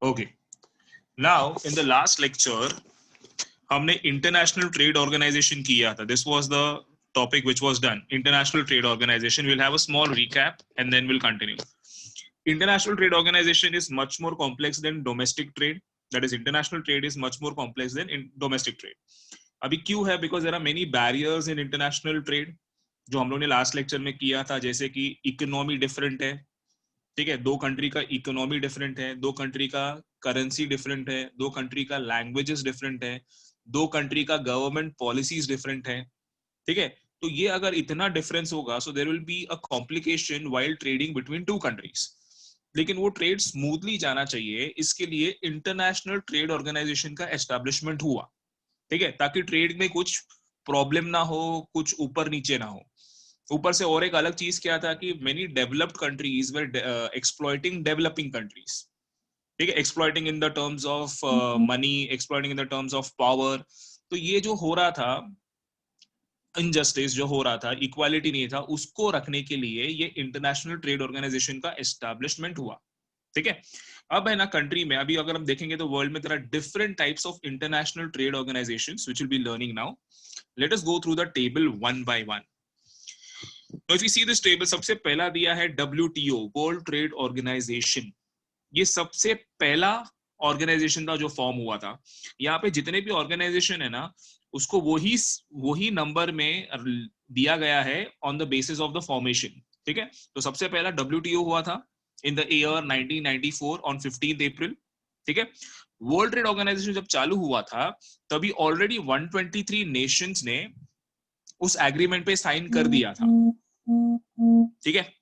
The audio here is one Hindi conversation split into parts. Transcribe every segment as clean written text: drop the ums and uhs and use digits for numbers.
Okay. Now, in the last lecture, हमने इंटरनेशनल ट्रेड ऑर्गेनाइजेशन किया था. This was the topic which was done. International trade organization. Will have a small recap and then will continue. International trade organization is much more complex than domestic trade. That is, international trade is much more complex than domestic trade. अभी क्यों है? Because there are many barriers in international trade. जो हम लोग ने लास्ट लेक्चर में किया था, जैसे कि इकोनॉमी डिफरेंट है. ठीक है, दो कंट्री का इकोनॉमी डिफरेंट है, दो कंट्री का करेंसी डिफरेंट है, दो कंट्री का लैंग्वेजेस डिफरेंट है, दो कंट्री का गवर्नमेंट पॉलिसीज डिफरेंट है. ठीक है, तो ये अगर इतना डिफरेंस होगा, so there will be a complication while trading between two countries. लेकिन वो ट्रेड स्मूथली जाना चाहिए, इसके लिए इंटरनेशनल ट्रेड ऑर्गेनाइजेशन का एस्टैब्लिशमेंट हुआ. ठीक है, ताकि ट्रेड में कुछ प्रॉब्लम ना हो, कुछ ऊपर नीचे ना हो. ऊपर से और एक अलग चीज क्या था कि मेनी डेवलप्ड कंट्रीज वर एक्सप्लॉइटिंग डेवलपिंग कंट्रीज. ठीक है, exploiting in the terms of money, exploiting in the terms of power. तो ये जो हो रहा था, इनजस्टिस जो हो रहा था, इक्वालिटी नहीं था, उसको रखने के लिए ये इंटरनेशनल ट्रेड ऑर्गेनाइजेशन का एस्टैब्लिशमेंट हुआ. ठीक है, अब है ना कंट्री में, अभी अगर हम देखेंगे तो वर्ल्ड में तरह different types of international trade organisations which will be learning now. Let us go through the table one by one. तो if you see this table, सबसे पहला दिया है WTO, वर्ल्ड ट्रेड ऑर्गेनाइजेशन. ये सबसे पहला ऑर्गेनाइजेशन था जो फॉर्म हुआ था. यहाँ पे जितने भी ऑर्गेनाइजेशन है ना, उसको वही नंबर में दिया गया है on the basis of the formation. ठीक है, तो सबसे पहला WTO हुआ था इन द ईयर 1994 ऑन 15 अप्रैल. ठीक है, वर्ल्ड ट्रेड ऑर्गेनाइजेशन जब चालू हुआ था, तभी ऑलरेडी 123 नेशंस ने उस एग्रीमेंट पे साइन कर दिया था. ठीक है,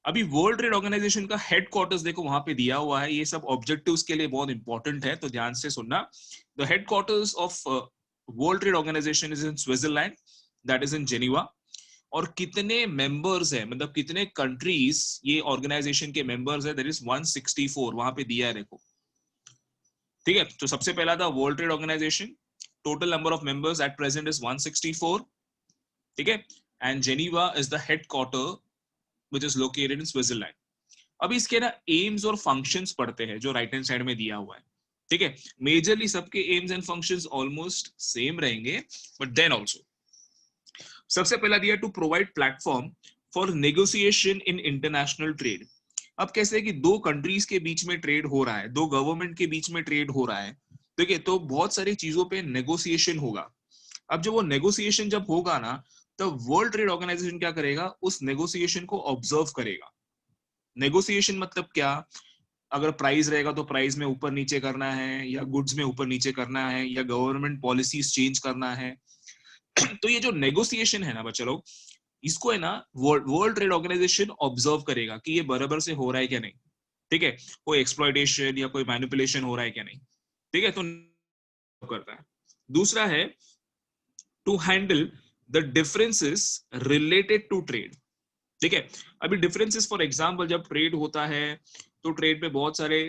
अभी वर्ल्ड ट्रेड ऑर्गेनाइजेशन का हेडक्वार्टर्स देखो वहां पे दिया हुआ है. ये सब ऑब्जेक्टिव्स के लिए बहुत इंपॉर्टेंट है, तो ध्यान से सुनना. The headquarters of world trade organization is in Switzerland, that is in Geneva. और कितने मेंबर्स है, मतलब कितने कंट्रीज ये ऑर्गेनाइजेशन के मेंबर्स है, दैट इज 164. वहां पे दिया है देखो. ठीक है, तो सबसे पहला था world trade organization. Total number of members at present is 164. ठीक है, and Geneva is the headquarter which is located in Switzerland. अब इसके ना एम्स और फंक्शंस पढ़ते हैं जो राइट हैंड साइड में दिया हुआ है. ठीक है, मेजरली सबके aims and functions almost same रहेंगे, बट देन आल्सो सबसे पहला दिया to provide platform for negotiation in international trade. अब कैसे है कि दो कंट्रीज के बीच में ट्रेड हो रहा है, दो गवर्नमेंट के बीच में ट्रेड हो रहा है. ठीक है, तो बहुत सारी चीजों पे नेगोशिएशन होगा. अब जब वो नेगोशिएशन जब होगा ना, तो वर्ल्ड ट्रेड ऑर्गेनाइजेशन क्या करेगा, उस नेगोशिएशन को ऑब्जर्व करेगा. नेगोशिएशन मतलब क्या? अगर प्राइस रहेगा तो प्राइस में ऊपर नीचे करना है, या गुड्स में ऊपर नीचे करना है, या गवर्नमेंट पॉलिसीज चेंज करना है. तो ये जो नेगोशिएशन है ना बच्चों, इसको है ना वर्ल्ड ट्रेड ऑर्गेनाइजेशन ऑब्जर्व करेगा कि ये बराबर से हो रहा है क्या नहीं. ठीक है, कोई एक्सप्लॉइटेशन या कोई मैनिपुलेशन हो रहा है क्या नहीं. ठीक है, तो करता है. दूसरा है to handle the differences related to trade. ठीक है, अभी डिफरेंसेस फॉर एग्जांपल जब ट्रेड होता है, तो ट्रेड पे बहुत सारे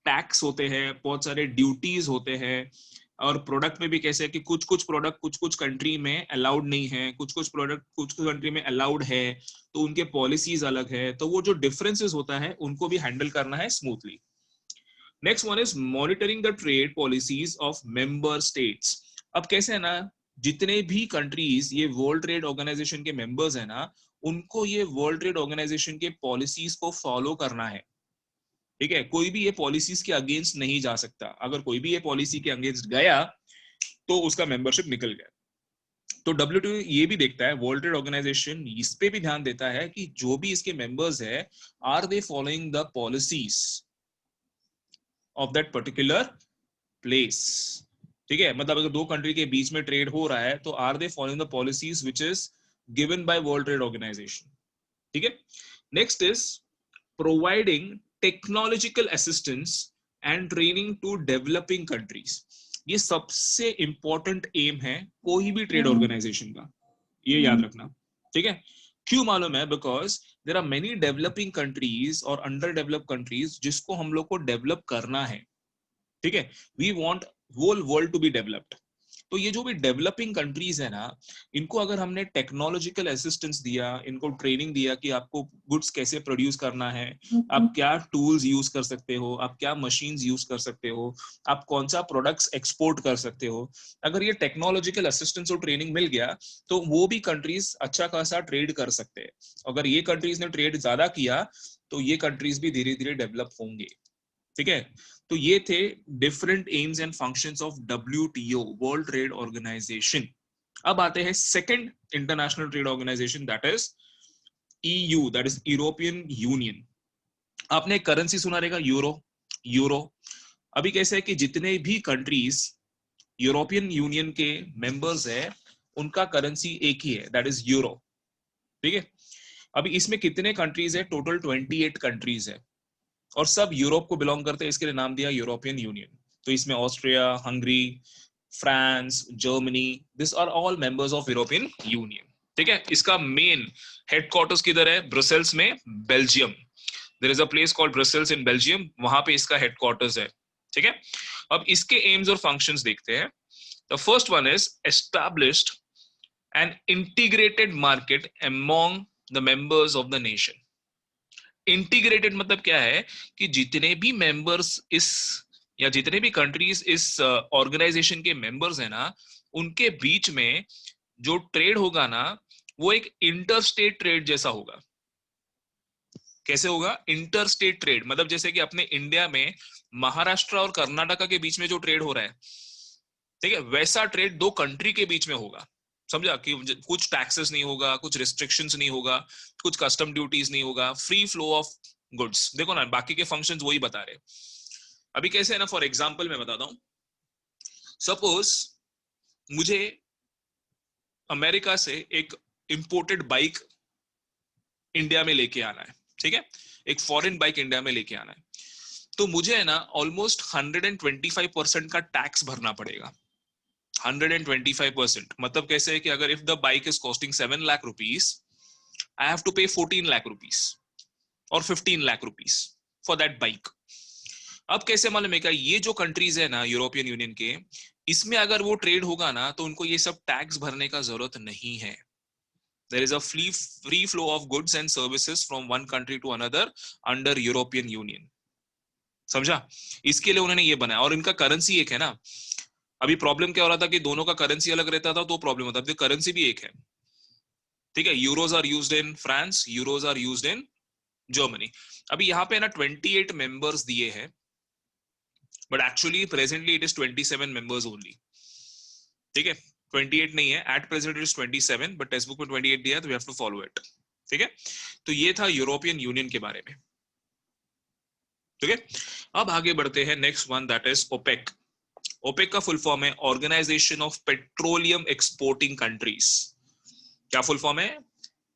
टैक्स होते हैं, बहुत सारे ड्यूटीज होते हैं. और प्रोडक्ट में भी कैसे है कि कुछ कुछ प्रोडक्ट कुछ कुछ कंट्री में अलाउड नहीं है, कुछ कुछ प्रोडक्ट कुछ कुछ कंट्री में अलाउड है, तो उनके पॉलिसीज अलग है. तो वो जो डिफरेंसेस होता है उनको भी हैंडल करना है smoothly. Next one is monitoring the trade policies of member states. अब कैसे है ना, जितने भी कंट्रीज ये वर्ल्ड ट्रेड ऑर्गेनाइजेशन के मेंबर्स है ना, उनको ये वर्ल्ड ट्रेड ऑर्गेनाइजेशन के पॉलिसीज को फॉलो करना है. ठीक है, कोई भी ये पॉलिसीज के अगेंस्ट नहीं जा सकता. अगर कोई भी ये पॉलिसी के अगेंस्ट गया तो उसका मेंबरशिप निकल गया. तो WTO ये भी देखता है, वर्ल्ड ट्रेड ऑर्गेनाइजेशन इस पे भी ध्यान देता है कि जो भी इसके मेंबर्स है, are they following the policies of that particular place. ठीक है, मतलब अगर दो कंट्री के बीच में ट्रेड हो रहा है, तो are they following the policies which is given by world trade organization. ठीक है, next is providing technological assistance and training to developing countries. ये सबसे इंपॉर्टेंट एम है कोई भी ट्रेड ऑर्गेनाइजेशन का, ये याद रखना. ठीक है, क्यों मालूम है? Because there are many developing countries और अंडर डेवलप्ड कंट्रीज जिसको हम लोग को डेवलप करना है. ठीक है, we want whole world to be developed. तो ये जो भी डेवलपिंग कंट्रीज है ना, इनको अगर हमने टेक्नोलॉजिकल असिस्टेंस दिया, इनको ट्रेनिंग दिया कि आपको गुड्स कैसे प्रोड्यूस करना है, आप क्या टूल्स यूज कर सकते हो, आप क्या मशीन्स यूज कर सकते हो, आप कौन सा प्रोडक्ट्स एक्सपोर्ट कर सकते हो, अगर ये टेक्नोलॉजिकल असिस्टेंस और ट्रेनिंग मिल गया तो वो भी कंट्रीज अच्छा खासा ट्रेड कर सकते हैं। अगर ये कंट्रीज ने ट्रेड ज्यादा किया तो ये कंट्रीज भी धीरे धीरे डेवलप होंगे। ठीक है, तो ये थे different aims and functions of WTO, world trade organization. अब आते हैं second international trade organization, that is EU, that is European Union. आपने करेंसी सुना रहेगा, यूरो। यूरो अभी कैसे है कि जितने भी कंट्रीज यूरोपियन यूनियन के मेंबर्स है उनका करेंसी एक ही है, दैट इज यूरो। ठीक है, अभी इसमें कितने कंट्रीज है? टोटल 28 कंट्रीज है और सब यूरोप को बिलोंग करते हैं, इसके लिए नाम दिया यूरोपियन यूनियन। तो इसमें Austria, Hungary, France, Germany, this are all members of European Union. ठीक है, इसका मेन हेडक्वार्टर्स किधर है? ब्रसेल्स में, Belgium. There is a place called Brussels in Belgium, वहां पे इसका हेडक्वार्टर्स है। ठीक है, अब इसके एम्स और फंक्शंस देखते हैं। The first one is established an integrated market among the members of the nation. Integrated मतलब क्या है कि जितने भी मेंबर्स इस या जितने भी कंट्रीज इस ऑर्गेनाइजेशन के मेंबर्स है ना, उनके बीच में जो ट्रेड होगा ना, वो एक इंटर स्टेट ट्रेड जैसा होगा। कैसे होगा? इंटर स्टेट ट्रेड मतलब जैसे कि अपने इंडिया में महाराष्ट्र और कर्नाटका के बीच में जो ट्रेड हो रहा है, ठीक है, वैसा ट्रेड दो कंट्री के बीच में होगा। समझा? कि कुछ टैक्सेस नहीं होगा, कुछ रिस्ट्रिक्शंस नहीं होगा, कुछ कस्टम ड्यूटीज नहीं होगा, फ्री फ्लो ऑफ गुड्स। देखो ना, बाकी के फंक्शंस वही बता रहे। अभी कैसे है ना, फॉर एग्जांपल मैं बताता हूं। सपोज मुझे अमेरिका से एक इंपोर्टेड बाइक इंडिया में लेके आना है। ठीक है, एक फॉरेन बाइक इंडिया में लेके आना है, तो मुझे है ना ऑलमोस्ट 125% का टैक्स भरना पड़ेगा। 125% मतलब कैसे है कि अगर if the bike is costing 7 lakh rupees, I have to pay 14 lakh rupees और 15 lakh rupees for that bike. अब कैसे मालूम है क्या? ये जो कंट्रीज है ना यूरोपियन यूनियन के, इसमें अगर वो ट्रेड होगा ना तो उनको ये सब टैक्स भरने का जरूरत नहीं है। There is a free flow of goods and services from one country to another under European Union. समझा? इसके लिए उन्होंने ये बनाया और इनका करेंसी एक है ना। अभी प्रॉब्लम क्या हो रहा था कि दोनों का करेंसी अलग रहता था तो प्रॉब्लम होता था। करेंसी भी एक है। ठीक है, euros are used in France, euros are used in Germany. अभी यहाँ पे ना 28 मेंबर्स दिए हैं, but actually presently it is 27 members only. ठीक है, 28 नहीं है, at present it is 27, but textbook में 28 दिया है तो we have to follow it. ठीक है, तो ये था यूरोपियन यूनियन के बारे में। ठीक है, अब आगे बढ़ते हैं। Next one that is OPEC. OPEC का फुल फॉर्म है organization of petroleum exporting countries. क्या फुल फॉर्म है?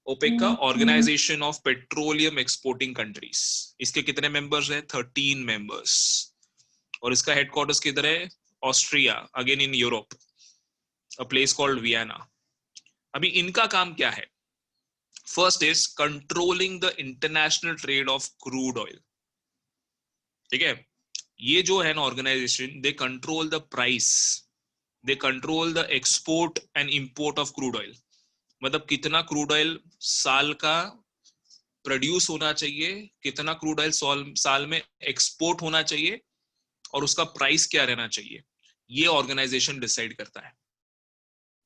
ओपेक का organization of petroleum exporting countries. इसके कितने मेंबर्स हैं? 13 मेंबर्स। और इसका हेडक्वार्टर्स किधर है? Austria, again in Europe, a place called Vienna. अभी इनका काम क्या है? First is controlling the international trade of crude oil. ठीक है, ये जो है ना organization, they control the price, they control the export and import of crude oil. मतलब कितना क्रूड ऑयल साल का प्रोड्यूस होना चाहिए, कितना क्रूड ऑयल साल में एक्सपोर्ट होना चाहिए, और उसका प्राइस क्या रहना चाहिए, ये ऑर्गेनाइजेशन डिसाइड करता है।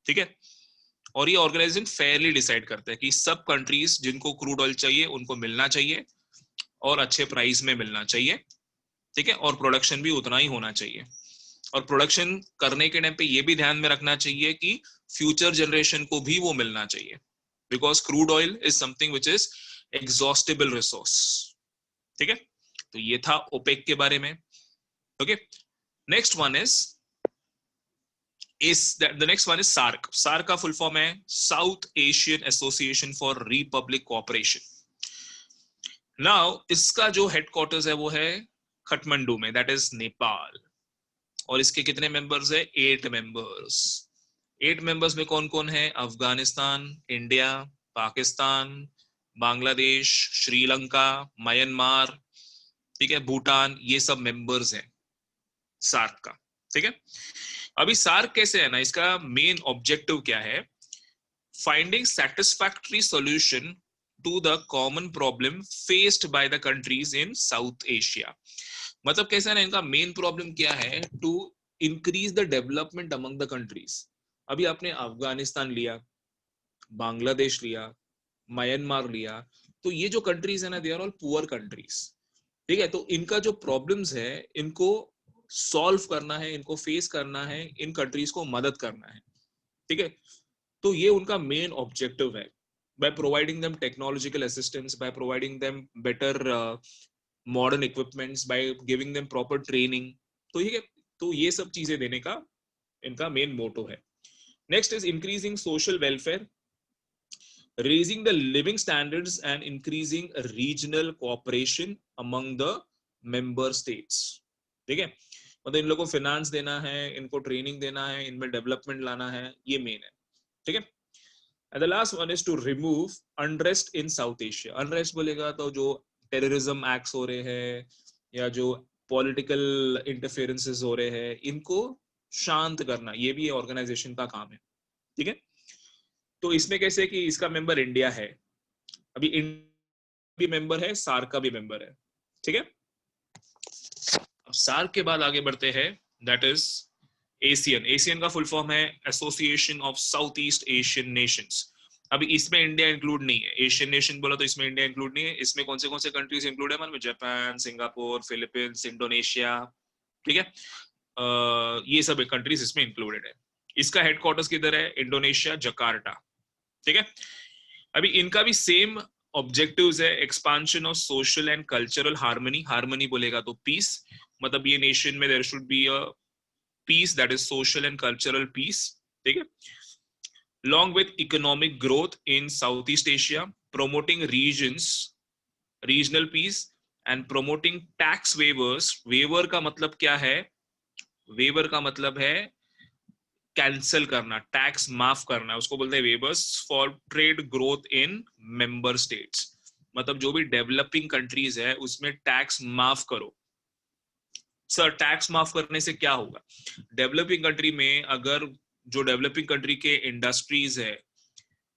ठीक है, और ये ऑर्गेनाइजेशन फेयरली डिसाइड करता है कि सब कंट्रीज जिनको क्रूड ऑयल चाहिए उनको मिलना चाहिए और अच्छे प्राइस में मिलना चाहिए। ठीक है, और प्रोडक्शन भी उतना ही होना चाहिए। और प्रोडक्शन करने के टाइम पे ये भी ध्यान में रखना चाहिए कि फ्यूचर जनरेशन को भी वो मिलना चाहिए, because crude oil is something which is exhaustible resource. ठीक है, तो ये था ओपेक के बारे में। Okay, next one is the next one is SAARC. SAARC का फुल फॉर्म है south Asian association for Republic cooperation. Now इसका जो हेडक्वार्टर्स है वो है काठमांडू में, दैट इज नेपाल। और इसके कितने मेंबर्स है? 8 मेंबर्स। 8 मेंबर्स में कौन कौन है? अफगानिस्तान, इंडिया, पाकिस्तान, बांग्लादेश, श्रीलंका, म्यांमार, ठीक है, भूटान, ये सब मेंबर्स हैं सार्क का। ठीक है, अभी सार्क कैसे है ना, इसका मेन ऑब्जेक्टिव क्या है, finding satisfactory solution to the common problem faced by the countries in South Asia. मतलब कैसा है ना, इनका मेन प्रॉब्लम क्या है, to increase the development among the countries. अभी आपने अफगानिस्तान लिया, बांग्लादेश लिया, म्यांमार लिया, तो ये जो कंट्रीज है ना, they are all poor countries. ठीक है, तो इनका जो प्रॉब्लम्स है, इनको सॉल्व करना है, इनको फेस करना है, इन कंट्रीज को मदद करना है। ठीक है, तो ये उनका मेन ऑब्जेक्टिव है, by providing them technological assistance, by providing them better modern equipments, by giving them proper training। तो ये सब चीजें देने का इनका मेन मोटो है। Next is increasing social welfare, raising the living standards and increasing regional cooperation among the member states। ठीक है, मतलब इन लोगों को फिनांस देना है, इनको ट्रेनिंग देना है, इनमें डेवलपमेंट लाना है, ये मेन है। ठीक है, and the last one is to remove unrest in South Asia। unrest बोलेगा तो जो टेररिज्म एक्ट्स हो रहे हैं या जो पॉलिटिकल इंटरफेरेंसेस हो रहे हैं, इनको शांत करना, ये भी ऑर्गेनाइजेशन का काम है। ठीक है, तो इसमें कैसे कि इसका मेंबर इंडिया है, अभी इंडिया भी मेंबर है, सार्क का भी मेंबर है। ठीक है, अब सार्क के बाद आगे बढ़ते हैं, दैट इज एशियन। एशियन का फुल फॉर्म है association of south east Asian Nations. अभी इसमें इंडिया इंक्लूड नहीं है, एशियन नेशन बोला तो इसमें इंडिया इंक्लूड नहीं है। इसमें कौन से कंट्रीज इंक्लूड है, मतलब जापान, सिंगापुर, फिलीपींस, इंडोनेशिया। ठीक है, ये सब कंट्रीज इसमें इंक्लूडेड है। इसका हेडक्वार्टर्स किधर है, इंडोनेशिया, जकार्टा। ठीक है, अभी इनका भी सेम ऑब्जेक्टिव्स है, expansion of social and cultural harmony. Harmony बोलेगा तो पीस, मतलब ये नेशन में there should be a peace, that is social and cultural peace। ठीक है, along with economic growth in Southeast Asia, promoting regional peace and promoting tax waivers। waiver का मतलब क्या है, waiver का मतलब है कैंसिल करना, टैक्स माफ करना, उसको बोलते हैं weavers for trade growth in member states. मतलब जो भी डेवलपिंग कंट्रीज है उसमें टैक्स माफ करो। सर टैक्स माफ करने से क्या होगा, डेवलपिंग कंट्री में अगर जो डेवलपिंग कंट्री के इंडस्ट्रीज है,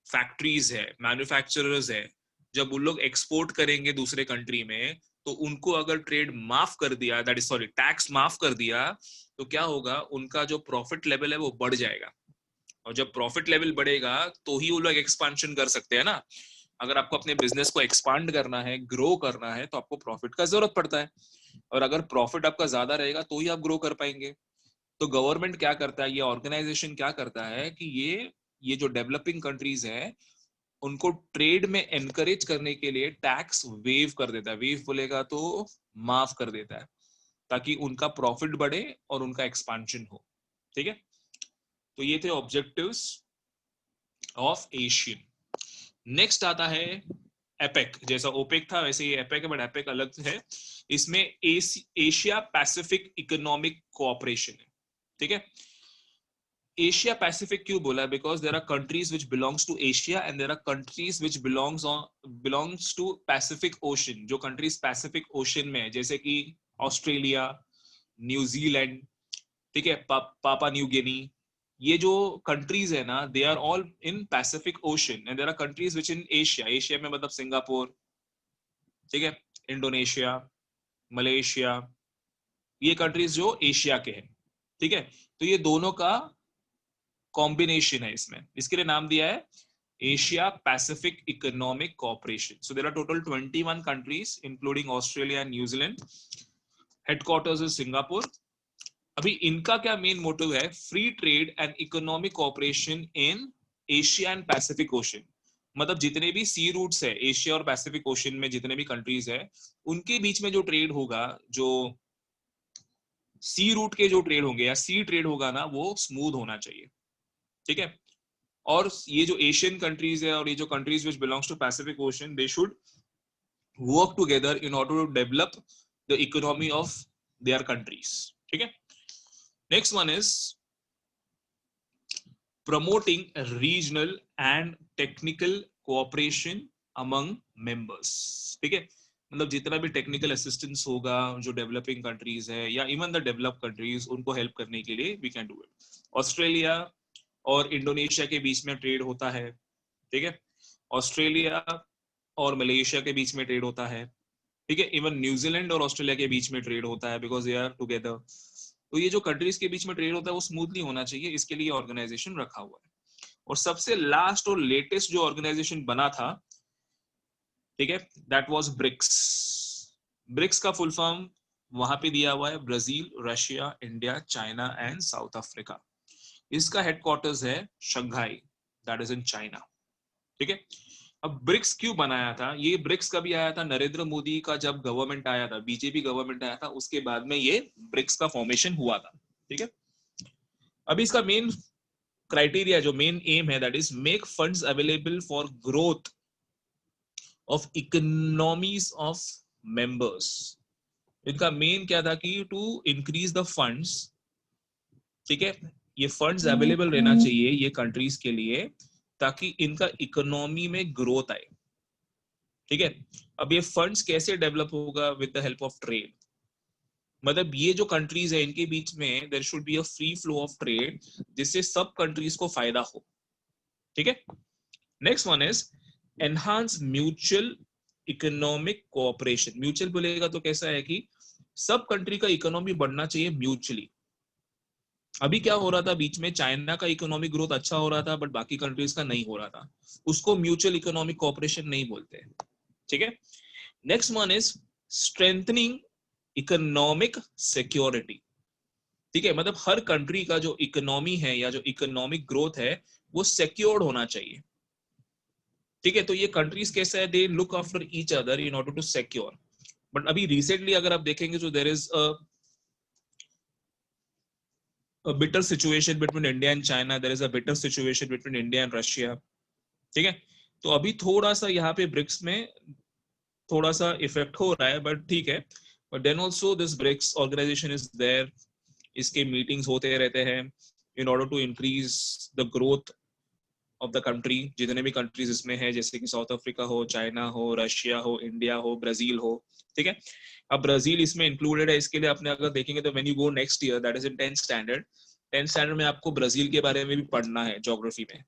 फैक्ट्रीज है, मैन्युफैक्चरर्स है, जब उन लोग एक्सपोर्ट करेंगे दूसरे कंट्री में, तो उनको अगर ट्रेड माफ कर दिया, दैट इज सॉरी टैक्स माफ कर दिया, तो क्या होगा, उनका जो प्रॉफिट लेवल है वो बढ़ जाएगा। और जब प्रॉफिट लेवल बढ़ेगा तो ही वो लोग एक्सपांशन कर सकते हैं ना। अगर आपको अपने बिजनेस को एक्सपांड करना है, ग्रो करना है, तो आपको प्रॉफिट का जरूरत पड़ता है, और अगर प्रॉफिट आपका ज्यादा रहेगा तो ही आप ग्रो कर पाएंगे। तो गवर्नमेंट क्या करता है, ये ऑर्गेनाइजेशन क्या करता है कि ये जो डेवलपिंग कंट्रीज है उनको ट्रेड में एनकरेज करने के लिए टैक्स वेव कर देता है। वेव बोलेगा तो माफ कर देता है, ताकि उनका प्रॉफिट बढ़े और उनका एक्सपांशन हो। ठीक है, तो ये थे ऑब्जेक्टिव्स ऑफ एशियन। नेक्स्ट आता है एपेक। जैसा ओपेक था वैसे ये एपेक है, बट एपेक अलग है। इसमें एशिया पैसिफिक इकोनॉमिक कोऑपरेशन है। ठीक है, एशिया पैसिफिक क्यों बोला, because there are countries which belongs to Asia and there are countries which belongs to Pacific Ocean. जो कंट्रीज पैसिफिक ओशन में है, जैसे कि ऑस्ट्रेलिया, न्यूजीलैंड, ठीक है, पापा न्यू गिनी, ये जो कंट्रीज है ना, they are all in Pacific Ocean and there are countries which in Asia. Asia में मतलब सिंगापुर, ठीक है, इंडोनेशिया, मलेशिया, ये कंट्रीज जो एशिया के हैं। ठीक है, तो ये दोनों का कॉम्बिनेशन है इसमें, इसके लिए नाम दिया है Asia Pacific economic cooperation. So there are total 21 countries including Australia and New Zealand. Headquarters is Singapore. अभी इनका क्या मेन मोटिव है, free trade and economic cooperation in Asia and Pacific ocean. मतलब जितने भी सी रूट्स है एशिया और पैसिफिक ओशन में, जितने भी कंट्रीज है, उनके बीच में जो ट्रेड होगा, जो सी रूट के जो ट्रेड होंगे या सी ट्रेड होगा ना, वो स्मूथ होना चाहिए। ठीक है, और ये जो एशियन कंट्रीज है और ये जो countries which belongs to Pacific Ocean, they should work together in order to develop the economy of their countries. ठीक है, next one is promoting regional and technical cooperation among members। ठीक है, मतलब जितना भी टेक्निकल असिस्टेंस होगा जो डेवलपिंग कंट्रीज है या इवन द डेवलप कंट्रीज, उनको हेल्प करने के लिए we can do it. Australia और इंडोनेशिया के बीच में ट्रेड होता है, ठीक है। ऑस्ट्रेलिया और मलेशिया के बीच में ट्रेड होता है, ठीक है। इवन न्यूजीलैंड और ऑस्ट्रेलिया के बीच में ट्रेड होता है, बिकॉज दे आर टुगेदर। तो ये जो कंट्रीज के बीच में ट्रेड होता है वो स्मूथली होना चाहिए, इसके लिए ऑर्गेनाइजेशन रखा हुआ है। और सबसे लास्ट और लेटेस्ट जो ऑर्गेनाइजेशन बना था, ठीक है, दैट वाज ब्रिक्स। ब्रिक्स का फुल फॉर्म वहां पे दिया हुआ है, Brazil, Russia, India, China and south Africa. इसका हेडक्वार्टर्स है Shanghai, that is in China, ठीक है। अब ब्रिक्स क्यों बनाया था? ये ब्रिक्स कभी आया था? नरेंद्र मोदी का जब गवर्नमेंट आया था, बीजेपी गवर्नमेंट आया था, उसके बाद में ये ब्रिक्स का फॉर्मेशन हुआ था, ठीक है। अभी इसका मेन क्राइटेरिया, जो मेन एम है, that is make funds available for growth of economies of members. इनका मेन क्या था कि टू इंक्रीज द फंड्स, ठीक है। ये फंड्स अवेलेबल रहना चाहिए ये कंट्रीज के लिए, ताकि इनका इकोनॉमी में ग्रोथ आए, ठीक है। अब ये फंड्स कैसे डेवलप होगा? With the help of trade. मतलब ये जो कंट्रीज है इनके बीच में there should be a free flow of trade, जिससे सब कंट्रीज को फायदा हो, ठीक है। Next one is enhance mutual economic cooperation. Mutual बोलेगा तो कैसा है कि सब कंट्री का इकोनॉमी बढ़ना चाहिए म्यूचुअली। अभी क्या हो रहा था, बीच में चाइना का इकोनॉमिक ग्रोथ अच्छा हो रहा था बट बाकी कंट्रीज का नहीं हो रहा था, उसको म्यूचुअल इकोनॉमिक कोऑपरेशन नहीं बोलते, ठीक है। Next one is strengthening economic security, ठीक है। मतलब हर कंट्री का जो इकोनॉमी है या जो इकोनॉमिक ग्रोथ है वो सिक्योर्ड होना चाहिए, ठीक है। तो ये कंट्रीज कैसा है, they look after each other in order to secure. But अभी रिसेंटली अगर आप देखेंगे तो there is a bitter situation between India and China, there is a bitter situation between India and Russia, ठीक है। तो अभी थोड़ा सा यहाँ पे ब्रिक्स में थोड़ा सा इफेक्ट हो रहा है, बट ठीक है। But then also this BRICS organization is there, इसके मीटिंग्स होते रहते हैं in order to increase the growth of the country. जितने भी कंट्रीज इसमें है, जैसे कि साउथ अफ्रीका हो, चाइना हो, रशिया हो, इंडिया हो, ब्राजील हो, ठीक है। अब ब्राजील इसमें इंक्लूडेड है, इसके लिए आपने अगर देखेंगे तो when you go next year, that is in 10th standard, 10th standard में आपको ब्राजील के बारे में भी पढ़ना है ज्योग्राफी में।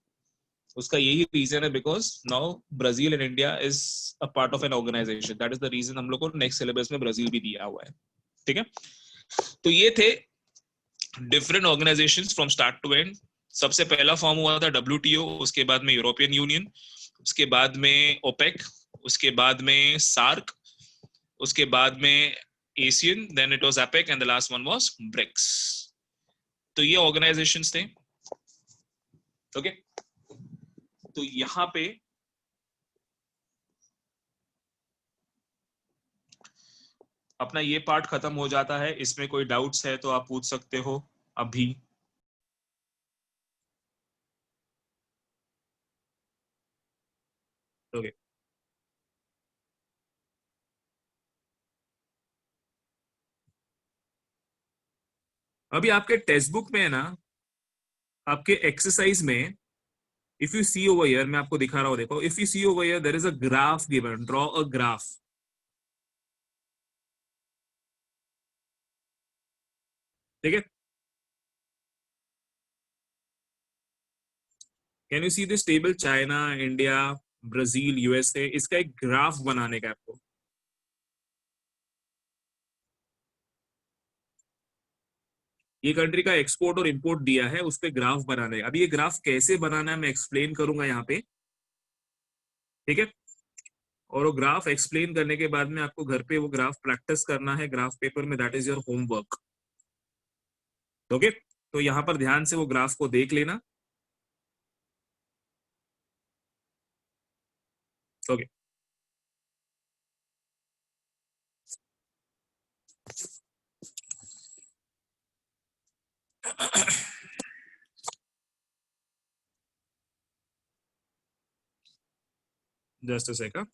उसका यही रीजन है, because now Brazil and India is a part of an organization, that is the reason हम लोग को नेक्स्ट सिलेबस में ब्राजील भी दिया हुआ है, ठीक है। तो ये थे different organizations from start to end. सबसे पहला फॉर्म हुआ था डब्ल्यूटीओ, उसके बाद में यूरोपियन यूनियन, उसके बाद में ओपेक, उसके बाद में सार्क, उसके बाद में ASEAN, then it was APEC and the last one was BRICS. तो ये ऑर्गेनाइजेशंस थे, ओके। तो यहाँ पे अपना ये पार्ट खत्म हो जाता है। इसमें कोई डाउट्स है तो आप पूछ सकते हो अभी। ओके, अभी आपके टेक्स्ट बुक में है ना, आपके एक्सरसाइज में, if you see over here, मैं आपको दिखा रहा हूँ, देखो, if you see over here there is a graph given, draw a graph, ठीक है। Can you see this table, China, India, Brazil, USA, इसका एक ग्राफ बनाने का आपको। ये कंट्री का एक्सपोर्ट और इंपोर्ट दिया है, उस पर ग्राफ बनाने का। अभी ये ग्राफ कैसे बनाना है मैं एक्सप्लेन करूंगा यहाँ पे, ठीक है। और वो ग्राफ एक्सप्लेन करने के बाद में आपको घर पे वो ग्राफ प्रैक्टिस करना है ग्राफ पेपर में, that is your homework, okay. तो यहाँ पर ध्यान से वो ग्राफ को देख लेना, okay. Just a second.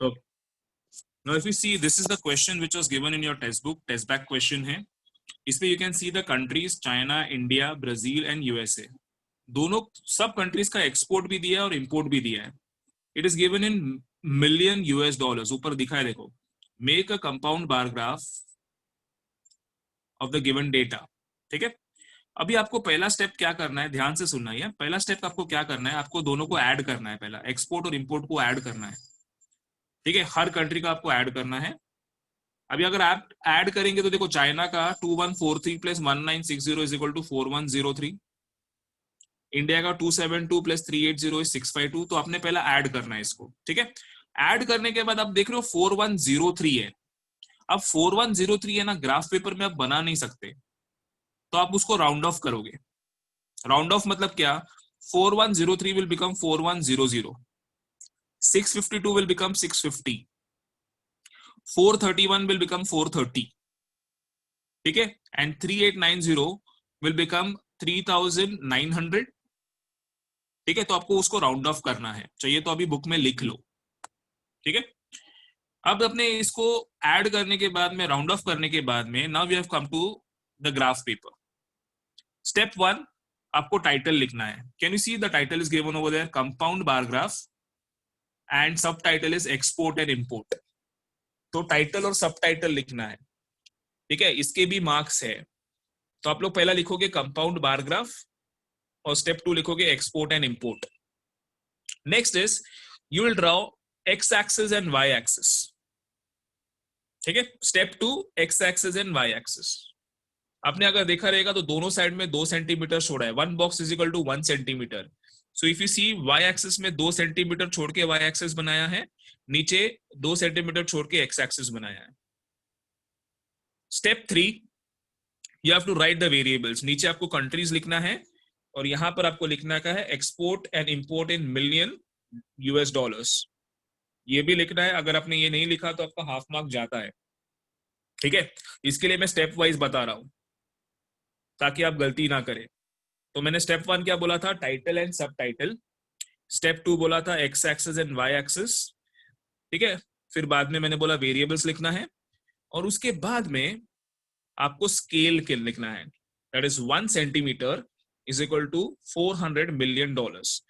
Okay. Now, if you see, this is the question which was given in your textbook, test back question है. इसमें you can see the countries China, India, Brazil and USA. दोनों सब कंट्रीज का एक्सपोर्ट भी दिया है और इंपोर्ट भी दिया है. It is given in million US dollars. ऊपर दिखा है देखो. Make a compound bar graph of the given data. ठीक है. अभी आपको पहला स्टेप क्या करना है, ध्यान से सुनना है. पहला स्टेप आपको क्या करना है, आपको दोनों को ऐड करना है. पहला एक्सपोर्ट और इंपोर्ट को ऐड करना है. ठीक है. हर कंट्री का आपको ऐड करना है. अभी अगर आप ऐड करेंगे तो देखो, चाइना का 2143 plus 1960 is equal to 4103. India का 272 प्लस 380 इज 652. तो आपने पहला ऐड करना है इसको. ठीक है. ऐड करने के बाद आप देख रहे हो 4103 है. अब 4103 है ना, ग्राफ पेपर में आप बना नहीं सकते, तो आप उसको राउंड ऑफ करोगे. राउंड ऑफ मतलब क्या, 4103 will become 4100, 652 will become 650, 431 will become 430. ठीक है. And 3890 will become 3900. ठीक है. तो आपको उसको राउंड ऑफ करना है. चाहिए तो अभी बुक में लिख लो. ठीक है. अब अपने इसको ऐड करने के बाद में, राउंड ऑफ करने के बाद में, now we have come to the graph paper. Step 1, आपको टाइटल लिखना है. Can you see the title is given over there, compound bar graph and subtitle is export and import. तो टाइटल और सब टाइटल लिखना है. ठीक है. इसके भी मार्क्स है. तो आप लोग पहला लिखोगे कंपाउंड बार ग्राफ और स्टेप 2 लिखोगे export and import. Next is you will draw X axis and Y axis. ठीक है. Step 2 X axis and Y axis. आपने अगर देखा रहेगा तो दोनों साइड में 2 सेंटीमीटर छोड़ा है. 1 box is equal to 1 centimetre. So if you see, Y axis में 2 सेंटीमीटर छोड़ के वाई एक्सिस बनाया है, नीचे 2 सेंटीमीटर छोड़ के एक्स एक्सिस बनाया है. Step 3, you have to write the variables. नीचे आपको कंट्रीज लिखना है और यहां पर आपको लिखना का है export and import in million US dollars. ये भी लिखना है. अगर आपने ये नहीं लिखा तो आपका हाफ मार्क जाता है. ठीक है. इसके लिए मैं स्टेप वाइज बता रहा हूं ताकि आप गलती ना करें. तो मैंने स्टेप 1 क्या बोला था, title and subtitle. Step 2 बोला था X axis and Y axis. ठीक है. फिर बाद में मैंने बोला वेरिएबल्स लिखना है और उसके बाद में आपको स्केल के लिखना है. That is 1 centimetre is equal to 400 million dollars.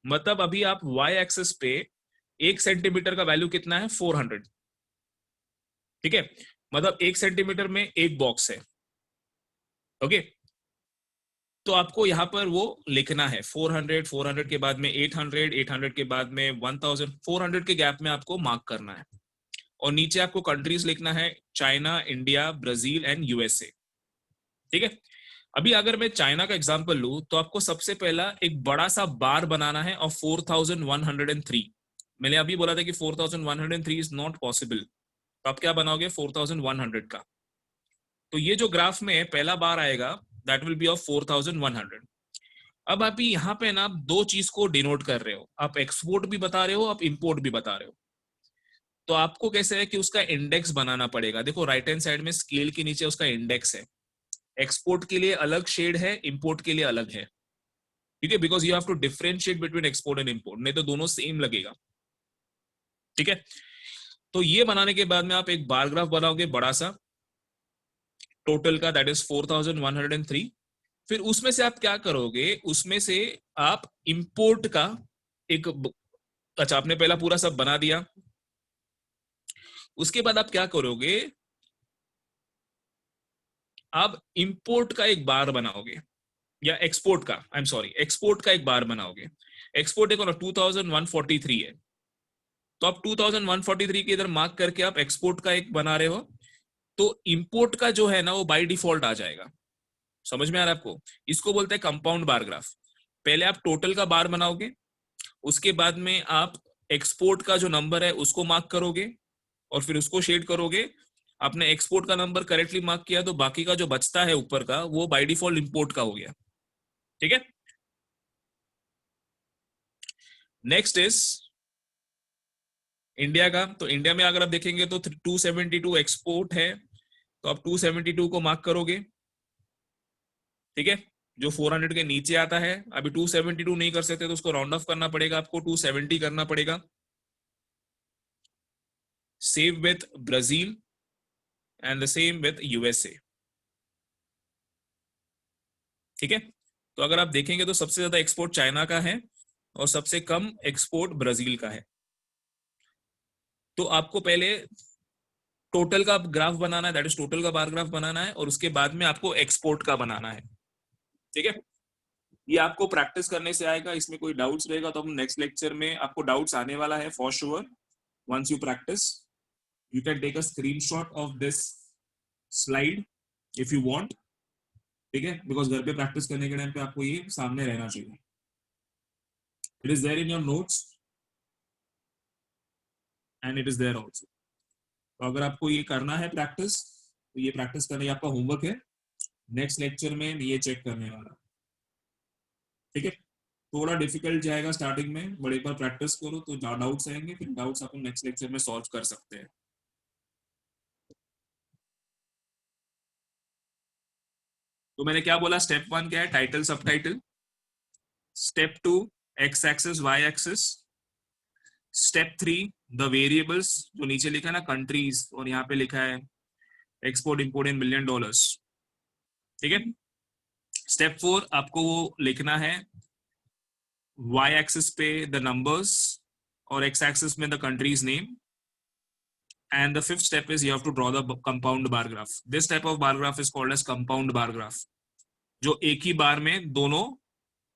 मतलब अभी आप वाई एक्सिस पे 1 सेंटीमीटर का वैल्यू कितना है, 400. ठीक है. मतलब 1 सेंटीमीटर में 1 बॉक्स है. ओके. तो आपको यहां पर वो लिखना है 400, 400 के बाद में 800, 800 के बाद में 1000, 400 के गैप में आपको मार्क करना है. और नीचे आपको कंट्रीज लिखना है, China, India, Brazil and USA. ठीक है. अभी अगर मैं चाइना का एग्जांपल लूं तो आपको सबसे पहला एक बड़ा सा बार बनाना है ऑफ 4103. मैंने अभी बोला था कि 4103 इज नॉट पॉसिबल. तो आप क्या बनाओगे, 4100 का. तो ये जो ग्राफ में पहला बार आएगा दैट विल बी ऑफ 4100. अब आप यहाँ पे ना 2 चीज को डिनोट कर रहे हो. आप एक्सपोर्ट भी बता रहे हो, आप इंपोर्ट भी बता रहे हो. तो आपको कैसे है कि उसका इंडेक्स बनाना पड़ेगा. देखो राइट हैंड साइड में स्केल के नीचे उसका इंडेक्स है. एक्सपोर्ट के लिए अलग शेड है, इंपोर्ट के लिए अलग है. ठीक है. Because you have to differentiate between export and import, नहीं तो दोनों सेम लगेगा. ठीक है. तो ये बनाने के बाद में आप एक बार ग्राफ बनाओगे बड़ा सा टोटल का, दैट इज 4103. फिर उसमें से आप क्या करोगे, उसमें से आप इंपोर्ट का एक, अच्छा आपने पहला पूरा सब बना दिया. उसके बाद आप क्या करोगे, आप इंपोर्ट का एक बार बनाओगे, या एक्सपोर्ट का, आई एम सॉरी, एक्सपोर्ट का एक बार बनाओगे. एक्सपोर्ट एक 2143 है. तो आप 2143 के इधर मार्क करके आप एक्सपोर्ट का एक बना रहे हो. तो इंपोर्ट का जो है ना वो बाय डिफॉल्ट आ जाएगा. समझ में आ रहा है आपको. इसको बोलते हैं कंपाउंड बार ग्राफ. पहले आप टोटल का बार बनाओगे, उसके बाद में आप एक्सपोर्ट का जो नंबर है उसको मार्क करोगे और फिर उसको शेड करोगे. आपने एक्सपोर्ट का नंबर करेक्टली मार्क किया तो बाकी का जो बचता है ऊपर का वो बाय डिफॉल्ट इंपोर्ट का हो गया. ठीक है. नेक्स्ट इज इंडिया का. तो इंडिया में अगर आप देखेंगे तो 272 एक्सपोर्ट है, तो आप 272 को मार्क करोगे. ठीक है. जो 400 के नीचे आता है, अभी 272 नहीं कर सकते तो उसको राउंड ऑफ करना पड़ेगा, आपको 270 करना पड़ेगा. same with Brazil and the same with USA. ठीक है, तो अगर आप देखेंगे तो सबसे ज्यादा एक्सपोर्ट चाइना का है और सबसे कम एक्सपोर्ट ब्राजील का है। तो आपको पहले टोटल का ग्राफ बनाना है, दैट इज टोटल का बार ग्राफ बनाना है, और उसके बाद में आपको एक्सपोर्ट का बनाना है। ठीक है, ये आपको प्रैक्टिस करने से आएगा, इसमें कोई डाउट्स रहेगा तो हम नेक्स्ट लेक्चर में, आपको डाउट्स आने वाला है for sure. Once you practice you can take a screenshot of this slide if you want. ठीक है, बिकॉज घर पे प्रैक्टिस करने के टाइम पे आपको ये सामने रहना चाहिए। It is there in your notes and it is there also. तो अगर आपको ये करना है प्रैक्टिस, तो ये प्रैक्टिस करने आपका होमवर्क है, नेक्स्ट लेक्चर में ये चेक करने वाला। ठीक है, थोड़ा डिफिकल्ट जाएगा स्टार्टिंग में, बट एक बार प्रैक्टिस करो तो डाउट्स आएंगे, फिर डाउट्स अपन नेक्स्ट लेक्चर में सॉल्व कर सकते हैं। तो मैंने क्या बोला, स्टेप 1 क्या है, title subtitle. Step 2 X axis Y axis. Step 3 the variables, जो नीचे लिखा है ना कंट्रीज, और यहाँ पे लिखा है export import in million dollars. ठीक है, स्टेप 4 आपको वो लिखना है y एक्सिस पे द नंबर्स और x एक्सिस में the countries name. And the fifth step is you have to draw the compound bar graph. This type of bar graph is called as compound bar graph, जो एक ही बार में दोनों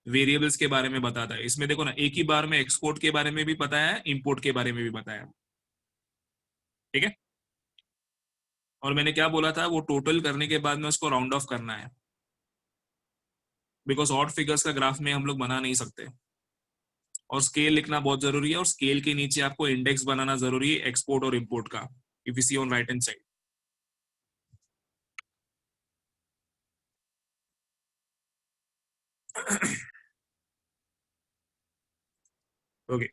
वेरिएबल्स के बारे में बताता है। इसमें देखो ना, एक ही बार में एक्सपोर्ट के बारे में भी बताया है, इंपोर्ट के बारे में भी बताया। ठीक है, और मैंने क्या बोला था, वो टोटल करने के बाद में उसको राउंड ऑफ करना है, बिकॉज ऑड फिगर्स का ग्राफ में हम लोग बना नहीं सकते। और स्केल लिखना बहुत जरूरी है, और स्केल के नीचे आपको इंडेक्स बनाना जरूरी है एक्सपोर्ट और इंपोर्ट का, if you see on right hand side. Okay,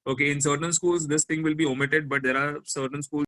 okay, in certain schools this thing will be omitted, but there are certain schools